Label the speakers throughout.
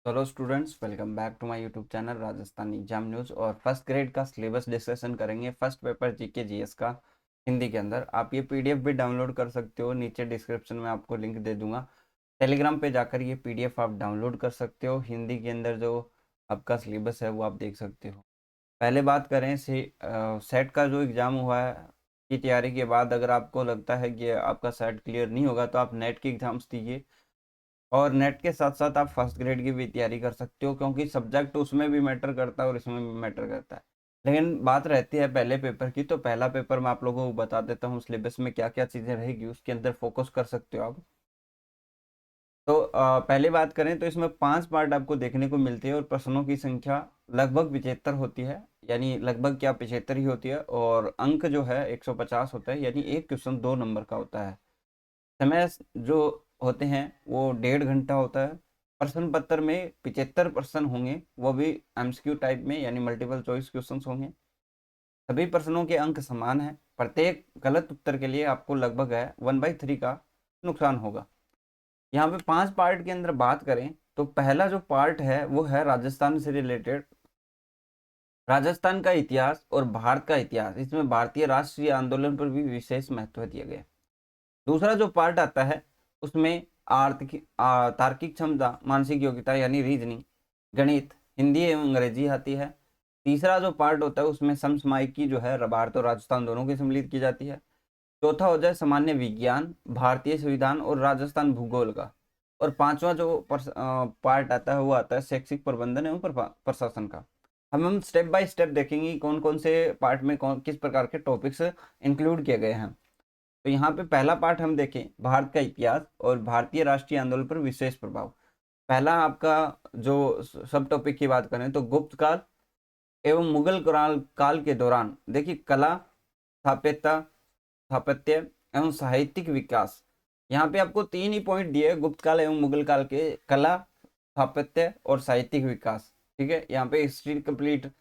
Speaker 1: Hello students, welcome back to my YouTube channel Rajasthan exam news. और first grade का syllabus discussion करेंगे। First paper GK GS का हिंदी के अंदर। आप ये पीडीएफ भी डाउनलोड कर सकते हो, नीचे डिस्क्रिप्शन में आपको लिंक दे दूंगा। टेलीग्राम पे जाकर ये पीडीएफ आप डाउनलोड कर सकते हो। हिंदी के अंदर जो आपका सिलेबस है वो आप देख सकते हो। पहले बात करें सेट का जो एग्ज़ाम हुआ है की तैयारी के बाद, अगर आपको लगता है कि आपका सेट क्लियर नहीं होगा तो आप नेट के एग्ज़ाम्स दीजिए। और नेट के साथ साथ आप फर्स्ट ग्रेड की भी तैयारी कर सकते हो, क्योंकि सब्जेक्ट उसमें भी मैटर करता है और इसमें भी मैटर करता है। लेकिन बात रहती है पहले पेपर की, तो पहला पेपर मैं आप लोगों को बता देता हूँ सिलेबस में क्या क्या चीज़ें रहेगी, उसके अंदर फोकस कर सकते हो आप। तो पहले बात करें तो इसमें 5 पार्ट आपको देखने को मिलते हैं और प्रश्नों की संख्या लगभग 75 होती है, यानी लगभग क्या 75 ही होती है। और अंक जो है 150 होता है, यानी एक क्वेश्चन 2 नंबर का होता है। समय जो होते हैं वो 1.5 घंटा होता है। प्रश्न पत्र में 75 प्रश्न होंगे, वो भी एमसीक्यू टाइप में, यानी मल्टीपल चॉइस क्वेश्चन होंगे। सभी प्रश्नों के अंक समान हैं। प्रत्येक गलत उत्तर के लिए आपको लगभग है 1/3 का नुकसान होगा। यहाँ पे 5 पार्ट के अंदर बात करें तो पहला जो पार्ट है वो है राजस्थान से रिलेटेड, राजस्थान का इतिहास और भारत का इतिहास। इसमें भारतीय राष्ट्रीय आंदोलन पर भी विशेष महत्व दिया गया है। दूसरा जो पार्ट आता है उसमें आर्थिक तार्किक क्षमता, मानसिक योग्यता यानी रीजनिंग, गणित, हिंदी एवं अंग्रेजी आती है। तीसरा जो पार्ट होता है उसमें समसामयिकी जो है भारत और राजस्थान दोनों की सम्मिलित की जाती है। चौथा हो जाए सामान्य विज्ञान, भारतीय संविधान और राजस्थान भूगोल का। और पांचवा जो पार्ट आता है वो आता है शैक्षिक प्रबंधन एवं प्रशासन का। हम स्टेप बाय स्टेप देखेंगे कौन कौन से पार्ट में कौन किस प्रकार के टॉपिक्स इंक्लूड किए गए हैं। तो यहाँ पे पहला पार्ट हम देखें भारत का इतिहास और भारतीय राष्ट्रीय आंदोलन पर विशेष प्रभाव। पहला आपका जो सब टॉपिक की बात करें तो गुप्त काल एवं मुगल काल के दौरान देखिए कला, स्थापत्यता, स्थापत्य एवं साहित्यिक विकास। यहाँ पे आपको 3 ही पॉइंट दिए, गुप्त काल एवं मुगल काल के कला, स्थापत्य और साहित्यिक विकास। ठीक है, यहाँ पे हिस्ट्री कंप्लीट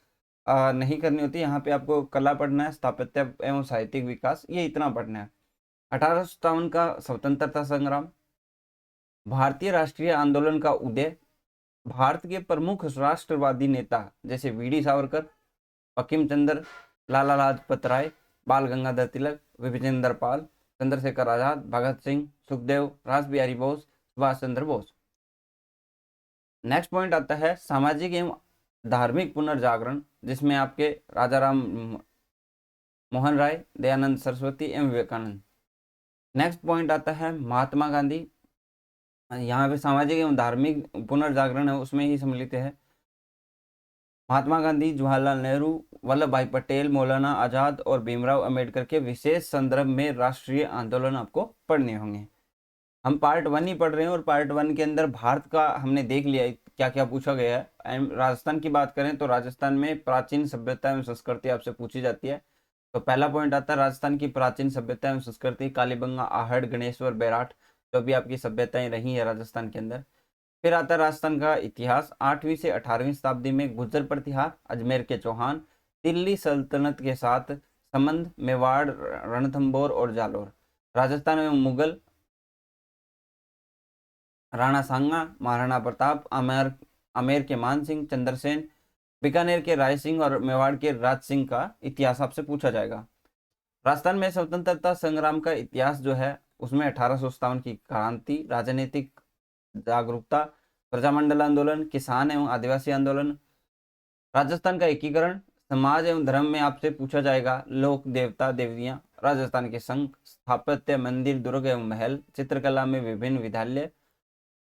Speaker 1: नहीं करनी होती, यहाँ पे आपको कला पढ़ना है, स्थापत्य एवं साहित्यिक विकास, ये इतना पढ़ना है। 1857 का स्वतंत्रता संग्राम, भारतीय राष्ट्रीय आंदोलन का उदय, भारत के प्रमुख राष्ट्रवादी नेता जैसे वीडी सावरकर, बंकिम चंद्र, लाला लाजपत राय, बाल गंगाधर तिलक, विपिन चंद्र पाल, चंद्रशेखर आजाद, भगत सिंह, सुखदेव, रास बिहारी बोस, सुभाष चंद्र बोस। नेक्स्ट पॉइंट आता है सामाजिक एवं धार्मिक पुनर्जागरण, जिसमें आपके राजा राम मोहन राय, दयानंद सरस्वती एवं विवेकानंद। नेक्स्ट पॉइंट आता है महात्मा गांधी। यहाँ पे सामाजिक एवं धार्मिक पुनर्जागरण है उसमें ही सम्मिलित है। महात्मा गांधी, जवाहरलाल नेहरू, वल्लभ भाई पटेल, मौलाना आजाद और भीमराव अंबेडकर के विशेष संदर्भ में राष्ट्रीय आंदोलन आपको पढ़ने होंगे। हम पार्ट 1 ही पढ़ रहे हैं और पार्ट 1 के अंदर भारत का हमने देख लिया क्या क्या पूछा गया है। राजस्थान की बात करें तो राजस्थान में प्राचीन सभ्यता एवं संस्कृति आपसे पूछी जाती है। तो पहला पॉइंट आता है राजस्थान की प्राचीन सभ्यता एवं संस्कृति, कालीबंगा, आहड़, गणेश्वर, बैराट, जो भी आपकी सभ्यताएं रही है राजस्थान के अंदर। फिर आता है राजस्थान का इतिहास। 8वीं से 18वीं शताब्दी में गुर्जर प्रतिहार, अजमेर के चौहान, दिल्ली सल्तनत के साथ संबंध, मेवाड़, रणथंभौर और जालौर। राजस्थान में मुगल, राणा सांगा, महाराणा प्रताप, आमेर के मान सिंह, चंद्रसेन, बीकानेर के राय सिंह और मेवाड़ के राज सिंह का इतिहास आपसे पूछा जाएगा। राजस्थान में स्वतंत्रता संग्राम का इतिहास जो है उसमें 1857 की क्रांति, राजनीतिक जागरूकता, प्रजामंडल आंदोलन, किसान एवं आदिवासी आंदोलन। राजस्थान का एकीकरण, समाज एवं धर्म में आपसे पूछा जाएगा लोक देवता देवियां, राजस्थान के संघ, स्थापत्य, मंदिर, दुर्ग एवं महल, चित्रकला में विभिन्न विद्यालय,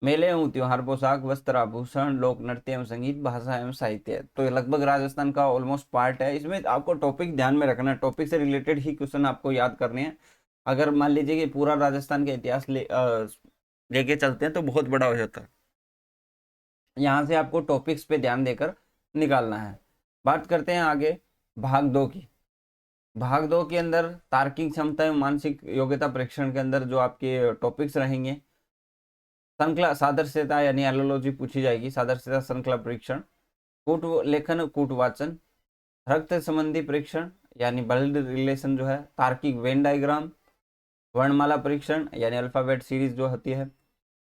Speaker 1: मेले एवं त्योहार, पोशाक, वस्त्र, आभूषण, लोक नृत्य एवं संगीत, भाषा एवं साहित्य। तो ये लगभग राजस्थान का ऑलमोस्ट पार्ट है। इसमें आपको टॉपिक ध्यान में रखना है, टॉपिक से रिलेटेड ही क्वेश्चन आपको याद करने हैं। अगर मान लीजिए कि पूरा राजस्थान का इतिहास लेके चलते हैं तो बहुत बड़ा हो जाता है। यहाँ से आपको टॉपिक्स पे ध्यान देकर निकालना है। बात करते हैं आगे भाग 2 की। भाग 2 के अंदर तार्किक क्षमता एवं मानसिक योग्यता परीक्षण के अंदर जो आपके टॉपिक्स रहेंगे, श्रृंखला सादृश्यता यानी एलोलॉजी पूछी जाएगी, सादृश्यता श्रृंखला परीक्षण, कूट लेखन, कूट वाचन, रक्त संबंधी परीक्षण यानी ब्लड रिलेशन जो है, तार्किक वेन डायग्राम, वर्णमाला परीक्षण यानी अल्फाबेट सीरीज जो होती है,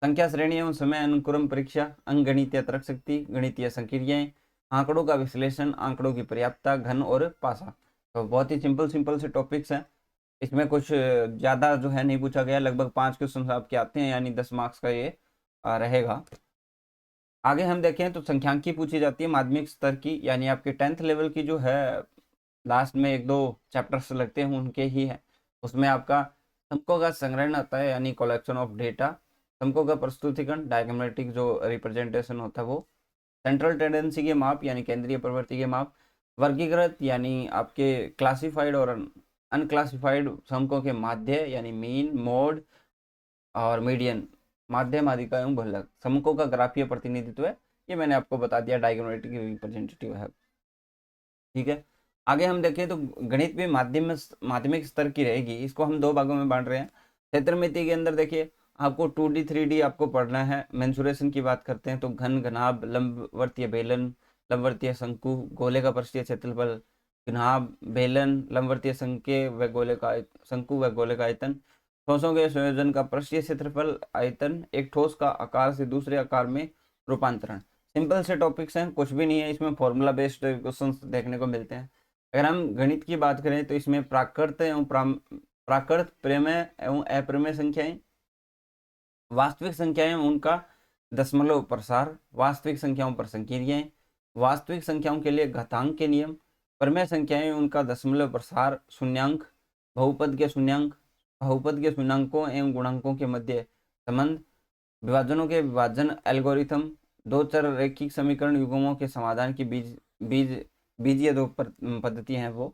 Speaker 1: संख्या श्रेणी एवं समय अनुक्रम परीक्षा, अंकगणितीय तर्क शक्ति, गणितीय संक्रियाएं, आंकड़ों का विश्लेषण, आंकड़ों की पर्याप्तता, घन और पासा। तो बहुत ही सिंपल सिंपल से टॉपिक्स हैं। इसमें कुछ ज़्यादा जो है नहीं पूछा गया, लगभग 5 क्वेश्चन आपके आते हैं, यानी 10 मार्क्स का ये रहेगा। आगे हम देखें तो संख्यांकी पूछी जाती है माध्यमिक स्तर की, यानी आपके 10th लेवल की जो है, लास्ट में 1-2 चैप्टर्स लगते हैं उनके ही है। उसमें आपका अंकों का संग्रहण आता है, यानी कलेक्शन ऑफ डेटा, अंकों का प्रस्तुतिकरण, डायग्रामेटिक जो रिप्रेजेंटेशन होता है वो, सेंट्रल टेंडेंसी के माप यानी केंद्रीय प्रवृत्ति के माप, वर्गीकृत यानी आपके क्लासिफाइड और अनक्लासिफाइड अंकों के माध्य यानी मीन, मोड और मीडियन, माध्यम, आदिका एवं बहुलक, समकों का ग्राफीय प्रतिनिधित्व है। ये मैंने आपको बता दिया, डायग्रामेटिक रिप्रेजेंटेटिव है। ठीक है, आगे हम देखें तो गणित भी माध्यमिक स्तर की रहेगी। इसको हम 2 भागों में बांट रहे हैं। क्षेत्रमिति के अंदर देखिए आपको 2D 3D आपको पढ़ना है। मेंसुरेशन की बात करते हैं तो घन, घनाभ, लंबवर्तीय बेलन, लंबवर्तीय शंकु, गोले का पृष्ठीय क्षेत्रफल, घनाभ, बेलन, लंबवर्तीय शंके व गोले का शंकु व गोले का आयतन, ठोसों के संयोजन का पृष्ठीय क्षेत्रफल, आयतन, एक ठोस का आकार से दूसरे आकार में रूपांतरण। सिंपल से टॉपिक्स हैं, कुछ भी नहीं है इसमें, फॉर्मूला बेस्ड क्वेश्चन देखने को मिलते हैं। अगर हम गणित की बात करें तो इसमें प्राकृत एवं प्राकृत, प्रमेय एवं अप्रमेय संख्याएं, वास्तविक संख्याएं उनका दशमलव प्रसार, वास्तविक संख्याओं पर संक्रियाएं, वास्तविक संख्याओं के लिए घातांक के नियम, प्रमेय संख्याएं उनका दशमलव प्रसार, शून्यांक, बहुपद के शून्यांक, बहुपद के शून्यांकों एवं गुणांकों के मध्य संबंध, विभाजनों के विभाजन एल्गोरिथम, दो चर रैखिक समीकरण युग्मों के समाधान की बीजीय दो पद्धति हैं वो।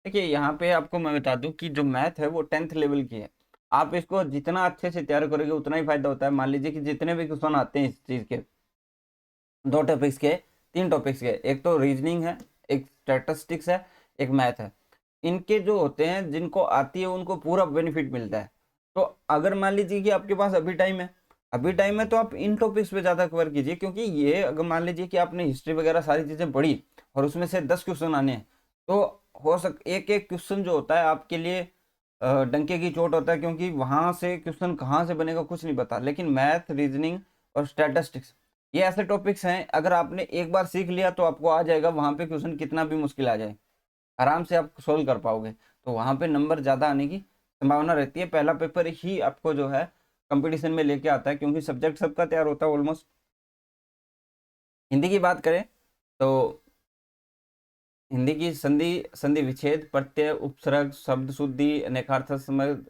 Speaker 1: देखिए यहाँ पे आपको मैं बता दूं कि जो मैथ है वो 10th लेवल की है। आप इसको जितना अच्छे से तैयार करोगे उतना ही फायदा होता है। मान लीजिए कि जितने भी क्वेश्चन आते हैं इस चीज के, 2 टॉपिक्स के, 3 टॉपिक्स के, एक तो रीजनिंग है, एक स्टैटिस्टिक्स है, एक मैथ है, इनके जो होते हैं जिनको आती है उनको पूरा बेनिफिट मिलता है। तो अगर मान लीजिए कि आपके पास अभी टाइम है तो आप इन टॉपिक्स पे ज्यादा कवर कीजिए, क्योंकि ये अगर मान लीजिए कि आपने हिस्ट्री वगैरह सारी चीजें पढ़ी और उसमें से 10 क्वेश्चन आने हैं, तो एक एक क्वेश्चन जो होता है आपके लिए डंके की चोट होता है, क्योंकि वहां से क्वेश्चन कहाँ से बनेगा कुछ नहीं पता। लेकिन मैथ, रीजनिंग और स्टैटिस्टिक्स ये ऐसे टॉपिक्स हैं, अगर आपने एक बार सीख लिया तो आपको आ जाएगा, वहां पे क्वेश्चन कितना भी मुश्किल आ जाए आराम से आप सोल्व कर पाओगे। तो वहां पे नंबर ज्यादा आने की संभावना रहती है। पहला पेपर ही आपको जो है कंपटीशन में लेके आता है, क्योंकि सब्जेक्ट सबका तैयार होता है ऑलमोस्ट। हिंदी की बात करें तो हिंदी की संधि, संधि विच्छेद, प्रत्यय, उपसर्ग, शब्द शुद्धि, नेखार्थक शब्द,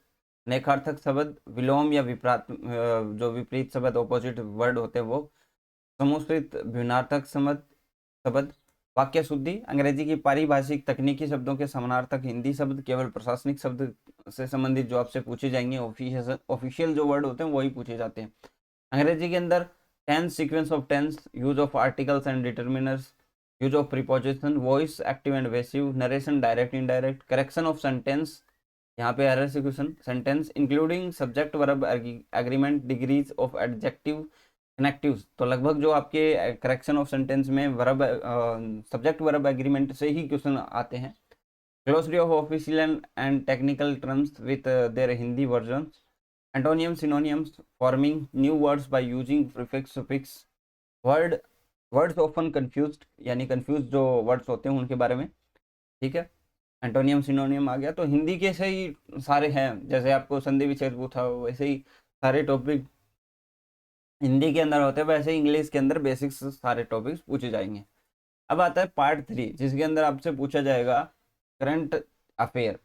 Speaker 1: नेखार्थक शब्द, विलोम या जो विपरीत शब्द, ऑपोजिट वर्ड होते हैं वो, समुश्रित भिन्नार्थक शब्द, वाक्य शुद्धि, अंग्रेजी की पारिभाषिक तकनीकी शब्दों के समानार्थक हिंदी शब्द, केवल प्रशासनिक शब्द से संबंधित जो आपसे पूछे जाएंगे, ऑफिशियल जो वर्ड होते हैं वही पूछे जाते हैं। अंग्रेजी के अंदर tense, sequence of tense, use of articles and determiners, use of preposition, voice active and passive, narration direct indirect, correction of sentence, यहाँ पे एरर से question, sentence including subject verb agreement, degrees of adjective, connectives. तो लगभग जो आपके correction of sentence में verb, subject verb agreement से ही क्वेश्चन आते हैं। Glossary of official and technical terms with their Hindi version, antonym, synonyms, forming new words by using prefix, suffix, words often confused, यानी कंफ्यूज जो वर्ड्स होते हैं उनके बारे में। ठीक है, एंटोनियम सिनोनियम आ गया। तो हिंदी के से ही सारे हैं, जैसे आपको संधि विच्छेद पूछा वैसे ही सारे टॉपिक हिंदी के अंदर होते हैं, वैसे ही इंग्लिश के अंदर बेसिक्स सारे टॉपिक्स पूछे जाएंगे। अब आता है पार्ट 3, जिसके अंदर आपसे पूछा जाएगा करंट अफेयर।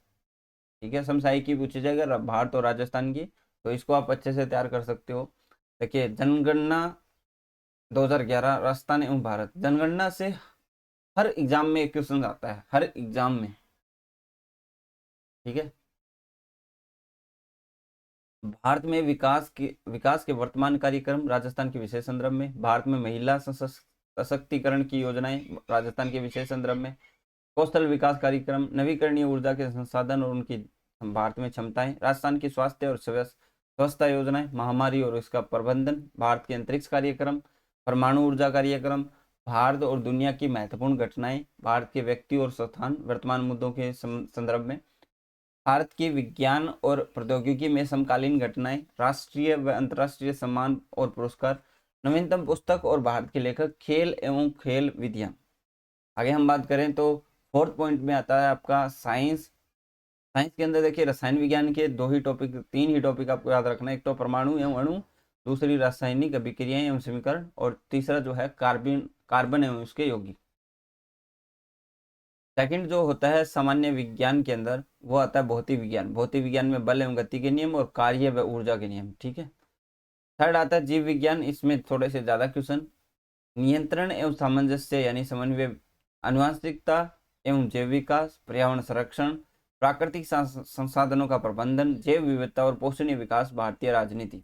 Speaker 1: ठीक है, समसामयिकी पूछी जाएगा भारत और राजस्थान की, तो इसको आप अच्छे से तैयार कर सकते हो। देखिए जनगणना 2011, राजस्थान एवं भारत, जनगणना से हर एग्जाम में एक क्वेश्चन आता है, हर एग्जाम में। ठीक है, भारत में विकास के वर्तमान कार्यक्रम, राजस्थान के विशेष संदर्भ में। भारत में महिला सशक्तिकरण की योजनाएं, राजस्थान के विशेष संदर्भ में। कौशल विकास कार्यक्रम, नवीकरणीय ऊर्जा के संसाधन और उनकी भारत में क्षमताएं, राजस्थान की स्वास्थ्य और स्वच्छता योजनाएं, महामारी और इसका प्रबंधन, भारत के अंतरिक्ष कार्यक्रम, परमाणु ऊर्जा कार्यक्रम, भारत और दुनिया की महत्वपूर्ण घटनाएं, भारत के व्यक्ति और स्थान वर्तमान मुद्दों के संदर्भ में, भारत की विज्ञान और प्रौद्योगिकी में समकालीन घटनाएं, राष्ट्रीय व अंतर्राष्ट्रीय सम्मान और पुरस्कार, नवीनतम पुस्तक और भारत के लेखक, खेल एवं खेल विधियां। आगे हम बात करें तो फोर्थ पॉइंट में आता है आपका साइंस। साइंस के अंदर देखिए रसायन विज्ञान के तीन ही टॉपिक आपको याद रखना है। एक तो परमाणु एवं अणु, दूसरी रासायनिक अभिक्रियाएं एवं समीकरण, और तीसरा जो है कार्बन एवं उसके यौगिक। सेकंड जो होता है सामान्य विज्ञान के अंदर, वो आता है भौतिक विज्ञान। भौतिक विज्ञान में बल एवं गति के नियम और कार्य व ऊर्जा के नियम, ठीक है। थर्ड आता है जीव विज्ञान। इसमें थोड़े से ज्यादा क्वेश्चन, नियंत्रण एवं सामंजस्य यानी समन्वय, आनुवांशिकता एवं जैव विकास, पर्यावरण संरक्षण, प्राकृतिक संसाधनों का प्रबंधन, जैव विविधता और पोषणीय विकास, भारतीय राजनीति,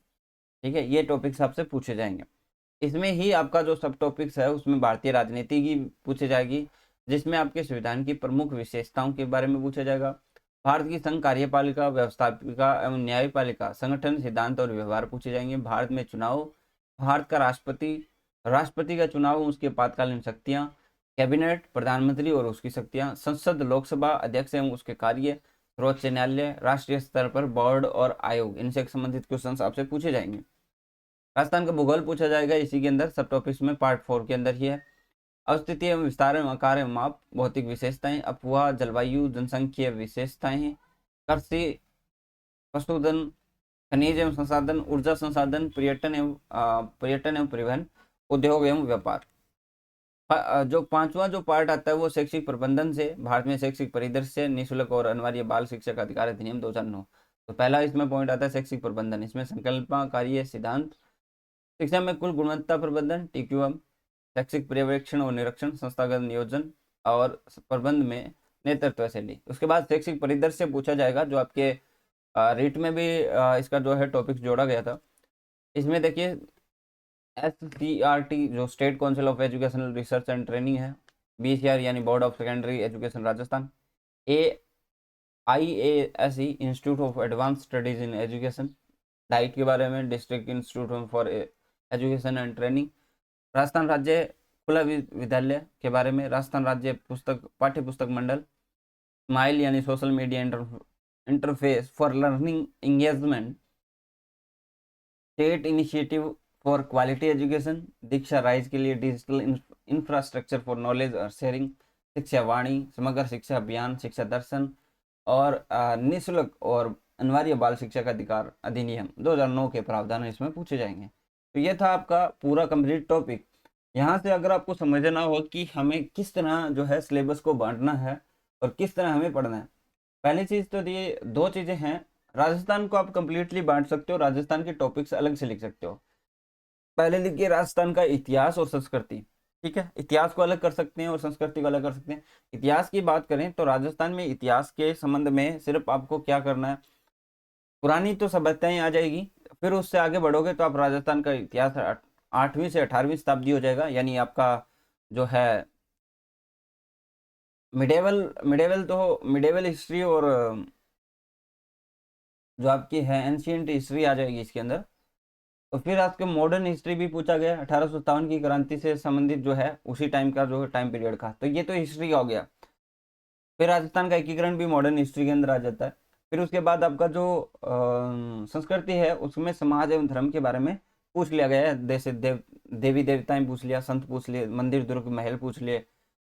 Speaker 1: ठीक है। ये टॉपिक्स आपसे पूछे जाएंगे। इसमें ही आपका जो सब टॉपिक्स है उसमें भारतीय राजनीति की पूछी जाएगी, जिसमें आपके संविधान की प्रमुख विशेषताओं के बारे में पूछा जाएगा। भारत की संघ कार्यपालिका, व्यवस्थापिका एवं न्यायपालिका, संगठन, सिद्धांत और व्यवहार पूछे जाएंगे। भारत में चुनाव, भारत का राष्ट्रपति का चुनाव, उसके आपातकालीन शक्तियां, कैबिनेट, प्रधानमंत्री और उसकी शक्तियां, संसद, लोकसभा अध्यक्ष एवं उसके कार्य, सर्वोच्च न्यायालय, राष्ट्रीय स्तर पर बोर्ड और आयोग, इनसे संबंधित क्वेश्चन आपसे पूछे जाएंगे। राजस्थान का भूगोल पूछा जाएगा इसी के अंदर, सब टॉपिक्स में पार्ट 4 के अंदर ही है। अवस्थिति एवं विस्तार एवं आकार एवं माप, भौतिक विशेषताएं, अफवाह, जलवायु, जनसंख्या विशेषताएं, कृषि, पशुधन, खनिज एवं संसाधन, ऊर्जा संसाधन, पर्यटन एवं परिवहन, उद्योग एवं व्यापार। जो पांचवा जो पार्ट आता है वो शैक्षिक प्रबंधन से, भारत में शैक्षिक परिदृश्य, निःशुल्क और अनिवार्य बाल शिक्षा का अधिकार अधिनियम 2009। तो पहला इसमें पॉइंट आता है शैक्षिक प्रबंधन। इसमें संकल्पना, कार्य, सिद्धांत, शिक्षा में कुल गुणवत्ता प्रबंधन, टीक्यूएम, शैक्षिक पर्यवेक्षण और निरीक्षण, संस्थागत नियोजन और प्रबंध में नेतृत्व शैली। उसके बाद शैक्षिक परिदृश्य पूछा जाएगा, जो आपके रीट में भी इसका जो है टॉपिक जोड़ा गया था। इसमें देखिए SCRT जो state council of educational research and training है, BCR यानी board of secondary education Rajasthan, IASE institute of advance studies in education, diet के बारे में district institute for education and training, Rajasthan राज्य खुला विद्यालय के बारे में, राजस्थान राज्य पाठ्य पुस्तक मंडल, स्माइल यानी social media interface for learning engagement, state initiative for quality education, Diksha rise के लिए डिजिटल इंफ्रास्ट्रक्चर फॉर नॉलेज और शेयरिंग, शिक्षा वाणी, समग्र शिक्षा अभियान, शिक्षा दर्शन और निःशुल्क और अनिवार्य बाल शिक्षा का अधिकार अधिनियम 2009 के प्रावधान इसमें पूछे जाएंगे। तो ये था आपका पूरा कंप्लीट टॉपिक। यहाँ से अगर आपको समझना हो कि हमें किस तरह जो है सिलेबस को बांटना है और किस तरह हमें पढ़ना है, पहली चीज तो ये दो चीजें हैं। राजस्थान को आप कंप्लीटली बांट सकते हो, राजस्थान के टॉपिक्स अलग से लिख सकते हो। पहले लिखिए राजस्थान का इतिहास और संस्कृति, ठीक है। इतिहास को अलग कर सकते हैं और संस्कृति को अलग कर सकते हैं। इतिहास की बात करें तो राजस्थान में इतिहास के संबंध में सिर्फ आपको क्या करना है, पुरानी तो सभ्यताएं आ जाएगी, फिर उससे आगे बढ़ोगे तो आप राजस्थान का इतिहास 8वीं से 18वीं शताब्दी हो जाएगा, यानी आपका जो है मिडेवल हिस्ट्री और जो आपकी है एंशियंट हिस्ट्री आ जाएगी इसके अंदर। तो फिर आपके मॉडर्न हिस्ट्री भी पूछा गया, 1857 की क्रांति से संबंधित जो है उसी टाइम का जो है टाइम पीरियड का, तो ये तो हिस्ट्री का हो गया। फिर राजस्थान का एकीकरण भी मॉडर्न हिस्ट्री के अंदर आ जाता है। फिर उसके बाद आपका जो संस्कृति है उसमें समाज एवं धर्म के बारे में पूछ लिया गया है। जैसे देवी देवताएं पूछ लिया, संत पूछ लिए, मंदिर दुर्ग महल पूछ लिए,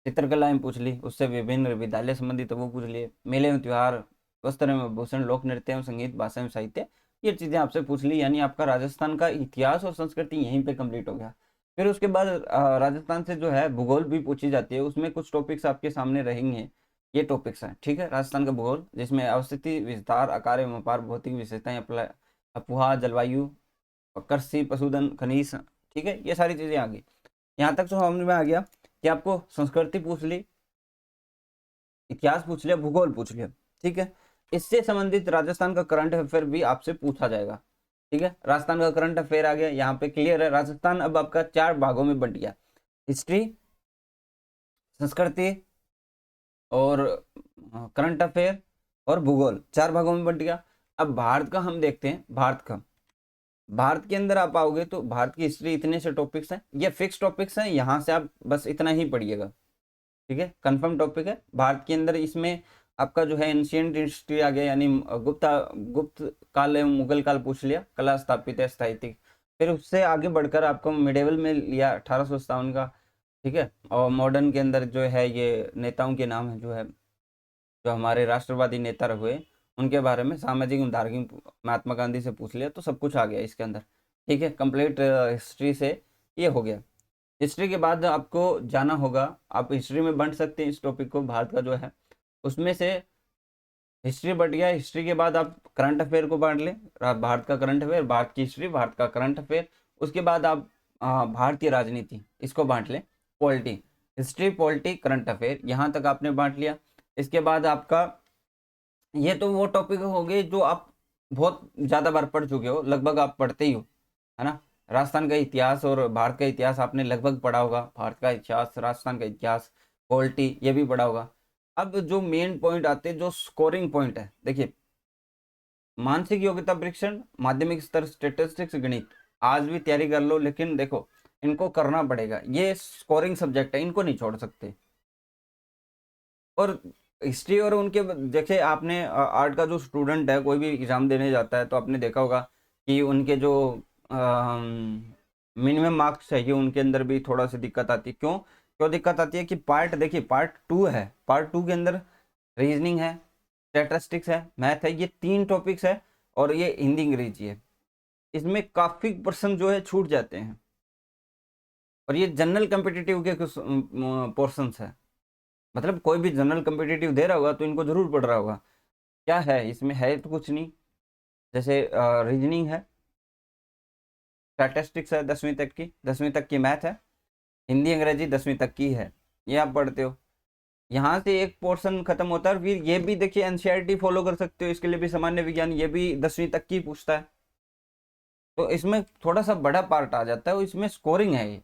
Speaker 1: चित्रकलाएं पूछ ली, उससे विभिन्न विद्यालय संबंधित वो पूछ लिए, मेले एवं त्योहार, वस्त्र एवं भूषण, लोक नृत्य एवं संगीत, भाषा एवं साहित्य, ये चीजें आपसे पूछ ली। यानी आपका राजस्थान का इतिहास और संस्कृति यहीं पे कंप्लीट हो गया। फिर उसके बाद राजस्थान से जो है भूगोल भी पूछी जाती है, उसमें कुछ टॉपिक्स आपके सामने रहेंगे। ये टॉपिक्स हैं, ठीक है, राजस्थान का भूगोल, जिसमें अवस्थिति, विस्तार, आकार एवं अपार, भौतिक विशेषताएं, अफवाह, जलवायु, कृषि, पशुधन, खनिज, ठीक है, ये सारी चीजें आ गई। यहाँ तक तो समझ में आ गया कि आपको संस्कृति पूछ ली, इतिहास पूछ लिया, भूगोल पूछ लिया, ठीक है। इससे संबंधित राजस्थान का करंट अफेयर भी आपसे पूछा जाएगा, ठीक है। राजस्थान का करंट अफेयर आ गया, यहाँ पे क्लियर है। राजस्थान अब आपका 4 भागों में बंट गया, हिस्ट्री, संस्कृति और करंट अफेयर और भूगोल, 4 भागों में बंट गया। अब भारत का हम देखते हैं, भारत के अंदर आप आओगे तो भारत की हिस्ट्री, इतने से टॉपिक्स हैं, ये फिक्स टॉपिक्स हैं, यहाँ से आप बस इतना ही पढ़िएगा, ठीक है, कंफर्म टॉपिक है। भारत के अंदर इसमें आपका जो है एंशियंट हिस्ट्री आ गया, यानी गुप्त काल एवं मुगल काल पूछ लिया, कला स्थापित है स्थायित्व। फिर उससे आगे बढ़कर आपको मिडेवल में लिया 1857 का, ठीक है। और मॉडर्न के अंदर जो है ये नेताओं के नाम है, जो है जो हमारे राष्ट्रवादी नेता हुए उनके बारे में, सामाजिक एवं धार्मिक महात्मा गांधी से पूछ लिया, तो सब कुछ आ गया इसके अंदर, ठीक है। कंप्लीट हिस्ट्री से ये हो गया। हिस्ट्री के बाद आपको जाना होगा, आप हिस्ट्री में बांट सकते हैं इस टॉपिक को, भारत का जो है उसमें से हिस्ट्री बढ़ गया। हिस्ट्री के बाद आप करंट अफेयर को बांट लें, भारत का करंट अफेयर, भारत की हिस्ट्री, भारत का करंट अफेयर। उसके बाद आप भारतीय राजनीति इसको बांट लें, polity, history, polity, current affair, यहाँ तक आपने बांट लिया। इसके बाद आपका ये तो वो टॉपिक हो गए जो आप बहुत ज़्यादा बार पढ़ चुके हो, लगभग आप पढ़ते ही हो, है ना। राजस्थान का इतिहास और भारत का इतिहास आपने लगभग पढ़ा होगा, भारत का इतिहास, राजस्थान का इतिहास, पॉलिटी ये भी पढ़ा होगा। अब जो मेन पॉइंट आते हैं, जो स्कोरिंग पॉइंट है, देखिए मानसिक योग्यता परीक्षण, माध्यमिक स्तर स्टेटिस्टिक्स, गणित, आज भी तैयारी कर लो, लेकिन देखो इनको करना पड़ेगा, ये स्कोरिंग सब्जेक्ट है, इनको नहीं छोड़ सकते। और हिस्ट्री और उनके, जैसे आपने आर्ट का जो स्टूडेंट है कोई भी एग्जाम देने जाता है तो आपने देखा होगा कि उनके जो मिनिमम मार्क्स चाहिए उनके अंदर भी थोड़ा सी दिक्कत आती है। क्यों क्यों दिक्कत आती है कि देखिए पार्ट 2 है, पार्ट 2 के अंदर रीजनिंग है, स्टैटिस्टिक्स है, मैथ है, ये 3 टॉपिक्स है, और ये हिंदी अंग्रेजी है। इसमें काफ़ी पर्सन जो है छूट जाते हैं, और ये जनरल कम्पिटिटिव के कुछ पोर्शंस है। मतलब कोई भी जनरल कम्पिटिटिव दे रहा होगा तो इनको जरूर पढ़ रहा होगा। क्या है इसमें, है तो कुछ नहीं, जैसे रीजनिंग है, स्टैटिस्टिक्स है 10वीं तक की, 10वीं तक की मैथ है, हिंदी अंग्रेजी 10वीं तक की है, ये आप पढ़ते हो। यहाँ से एक पोर्शन खत्म होता है, फिर ये भी देखिए एनसीईआरटी फॉलो कर सकते हो, इसके लिए भी सामान्य विज्ञान, ये भी 10वीं तक की पूछता है। तो इसमें थोड़ा सा बड़ा पार्ट आ जाता है, इसमें स्कोरिंग है ये।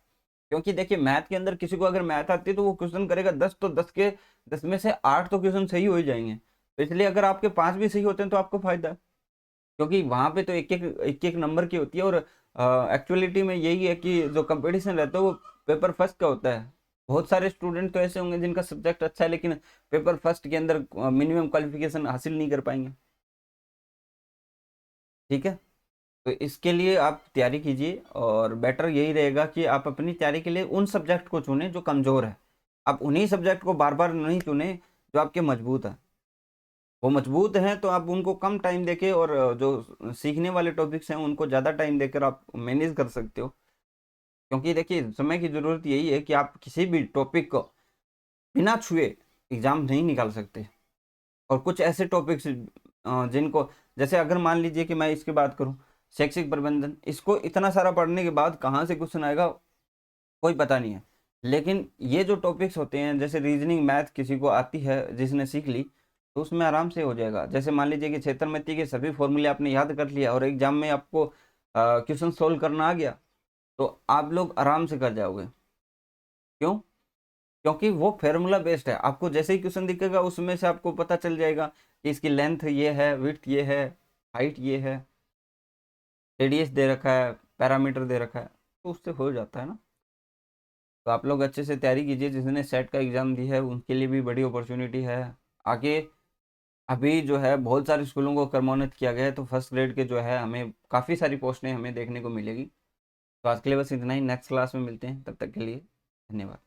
Speaker 1: क्योंकि देखिए मैथ के अंदर किसी को अगर मैथ आती है तो वो क्वेश्चन करेगा 10, तो 10 में से 8 तो क्वेश्चन सही हो ही जाएंगे। तो इसलिए अगर आपके 5 भी सही होते हैं तो आपको फायदा है, क्योंकि वहां पे तो एक एक नंबर की होती है। और एक्चुअलिटी में यही है कि जो कंपटीशन रहता है वो पेपर फर्स्ट का होता है। बहुत सारे स्टूडेंट तो ऐसे होंगे जिनका सब्जेक्ट अच्छा है, लेकिन पेपर फर्स्ट के अंदर मिनिमम क्वालिफिकेशन हासिल नहीं कर पाएंगे, ठीक है। तो इसके लिए आप तैयारी कीजिए, और बेटर यही रहेगा कि आप अपनी तैयारी के लिए उन सब्जेक्ट को चुनें जो कमज़ोर है। आप उन्हीं सब्जेक्ट को बार बार नहीं चुने जो आपके मजबूत है। वो मजबूत हैं तो आप उनको कम टाइम देके, और जो सीखने वाले टॉपिक्स हैं उनको ज़्यादा टाइम देकर आप मैनेज कर सकते हो। क्योंकि देखिए समय की ज़रूरत यही है कि आप किसी भी टॉपिक को बिना छुए एग्ज़ाम नहीं निकाल सकते। और कुछ ऐसे टॉपिक्स जिनको, जैसे अगर मान लीजिए कि मैं इसकी बात करूं, शैक्षिक प्रबंधन, इसको इतना सारा पढ़ने के बाद कहाँ से क्वेश्चन आएगा कोई पता नहीं है। लेकिन ये जो टॉपिक्स होते हैं, जैसे रीजनिंग मैथ किसी को आती है जिसने सीख ली, तो उसमें आराम से हो जाएगा। जैसे मान लीजिए कि क्षेत्रमिति के सभी फॉर्मूले आपने याद कर लिया और एग्जाम में आपको क्वेश्चन सोल्व करना आ गया, तो आप लोग आराम से कर जाओगे। क्यों? क्योंकि वो फार्मूला बेस्ड है। आपको जैसे ही क्वेश्चन दिखेगा उसमें से आपको पता चल जाएगा कि इसकी लेंथ ये है, विड्थ ये है, हाइट ये है, रेडियस दे रखा है, पैरामीटर दे रखा है, तो उससे हो जाता है ना। तो आप लोग अच्छे से तैयारी कीजिए, जिसने सेट का एग्ज़ाम दी है उनके लिए भी बड़ी अपॉर्चुनिटी है आगे। अभी जो है बहुत सारे स्कूलों को क्रमोन्नत किया गया है, तो फर्स्ट ग्रेड के जो है हमें काफ़ी सारी पोस्टें हमें देखने को मिलेगी। तो आज के लिए बस इतना ही, नेक्स्ट क्लास में मिलते हैं, तब तक के लिए धन्यवाद।